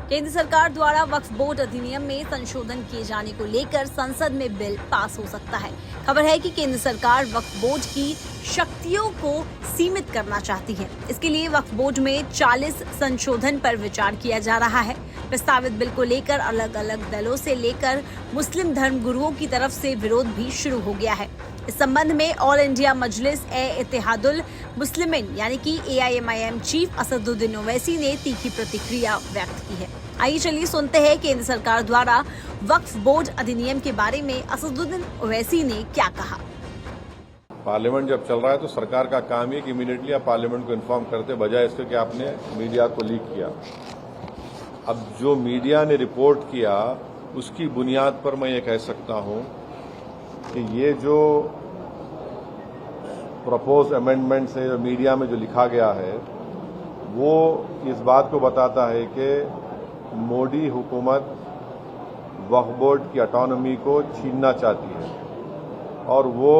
केंद्र सरकार द्वारा वक्फ बोर्ड अधिनियम में संशोधन किए जाने को लेकर संसद में बिल पास हो सकता है। खबर है कि केंद्र सरकार वक्फ बोर्ड की शक्तियों को सीमित करना चाहती है। इसके लिए वक्फ बोर्ड में 40 संशोधन पर विचार किया जा रहा है। प्रस्तावित बिल को लेकर अलग अलग दलों से लेकर मुस्लिम धर्म गुरुओं की तरफ से विरोध भी शुरू हो गया है। इस संबंध में ऑल इंडिया मजलिस ए इत्तेहादुल मुस्लिमीन यानी कि AIMIM चीफ असदुद्दीन ओवैसी ने तीखी प्रतिक्रिया व्यक्त की है। आइए चलिए सुनते हैं केंद्र सरकार द्वारा वक्फ बोर्ड अधिनियम के बारे में असदुद्दीन ओवैसी ने क्या कहा। पार्लियामेंट जब चल रहा है तो सरकार का काम है कि इमीडिएटली आप पार्लियामेंट को इन्फॉर्म करते, बजाय इसके कि आपने मीडिया को लीक किया। अब जो मीडिया ने रिपोर्ट किया उसकी बुनियाद पर मैं ये कह सकता हूं कि ये जो प्रपोज अमेंडमेंट है, जो मीडिया में जो लिखा गया है, वो इस बात को बताता है कि मोदी हुकूमत वक्फ बोर्ड की ऑटोनॉमी को छीनना चाहती है और वो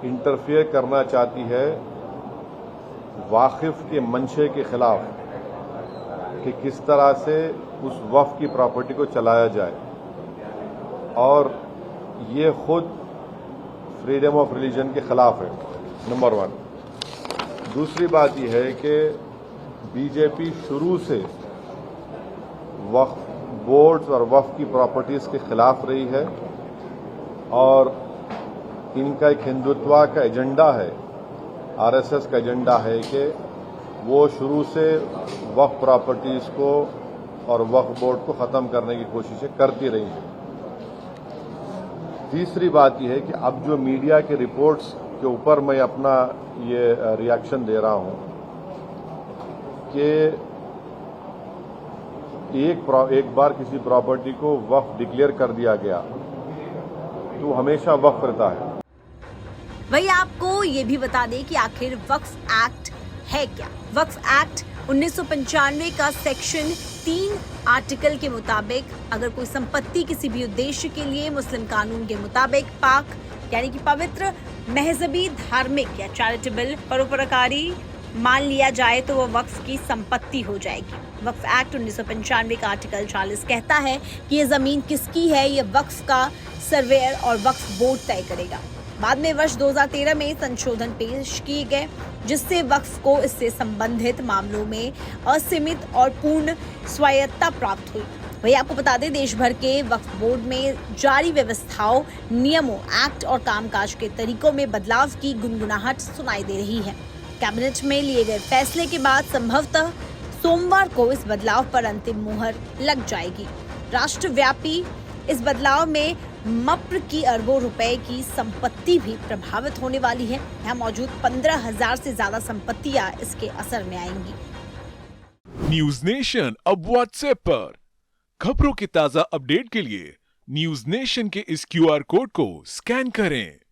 इंटरफेयर करना चाहती है वाकिफ के मंशे के खिलाफ कि किस तरह से उस वक्फ की प्रॉपर्टी को चलाया जाए, और ये खुद फ्रीडम ऑफ रिलीजन के खिलाफ है, नंबर 1। दूसरी बात यह है कि बीजेपी शुरू से वक्फ बोर्ड्स और वक्फ की प्रॉपर्टीज के खिलाफ रही है और इनका एक हिंदुत्व का एजेंडा है, RSS का एजेंडा है कि वो शुरू से वक्फ प्रॉपर्टीज को और वक्फ बोर्ड को खत्म करने की कोशिशें करती रही हैं। तीसरी बात यह है कि अब जो मीडिया के रिपोर्ट्स के ऊपर मैं अपना ये रिएक्शन दे रहा हूं कि एक बार किसी प्रॉपर्टी को वक्फ डिक्लेयर कर दिया गया तो हमेशा वक्फ रहता है। वही आपको ये भी बता दें कि आखिर वक्फ एक्ट है क्या। वक्फ एक्ट 1995 का सेक्शन 3 आर्टिकल के मुताबिक अगर कोई संपत्ति किसी भी उद्देश्य के लिए मुस्लिम कानून के मुताबिक पाक यानी कि पवित्र, महजबी, धार्मिक या चैरिटेबल परोपकारी मान लिया जाए तो वह वक्फ की संपत्ति हो जाएगी। वक्फ एक्ट 1995 का आर्टिकल 40 कहता है कि ये जमीन किसकी है, ये वक्फ का सर्वेयर और वक्फ बोर्ड तय करेगा। बाद में वर्ष 2013 में संशोधन पेश किए गए जिससे वक्फ को इससे संबंधित मामलों में असीमित और पूर्ण स्वायत्तता प्राप्त हुई। वही आपको बता दें, देश भर के वक्फ बोर्ड में जारी व्यवस्थाओं, नियमों, एक्ट और कामकाज के तरीकों में बदलाव की गुनगुनाहट सुनाई दे रही है। कैबिनेट में लिए गए फैसले के बाद संभवतः सोमवार को इस बदलाव पर अंतिम मुहर लग जाएगी। राष्ट्रव्यापी इस बदलाव में मप्र की अरबों रुपए की संपत्ति भी प्रभावित होने वाली है। यहाँ मौजूद 15,000 से ज्यादा संपत्तियां इसके असर में आएंगी। न्यूज नेशन अब व्हाट्सएप पर खबरों के ताजा अपडेट के लिए न्यूज नेशन के इस QR कोड को स्कैन करें।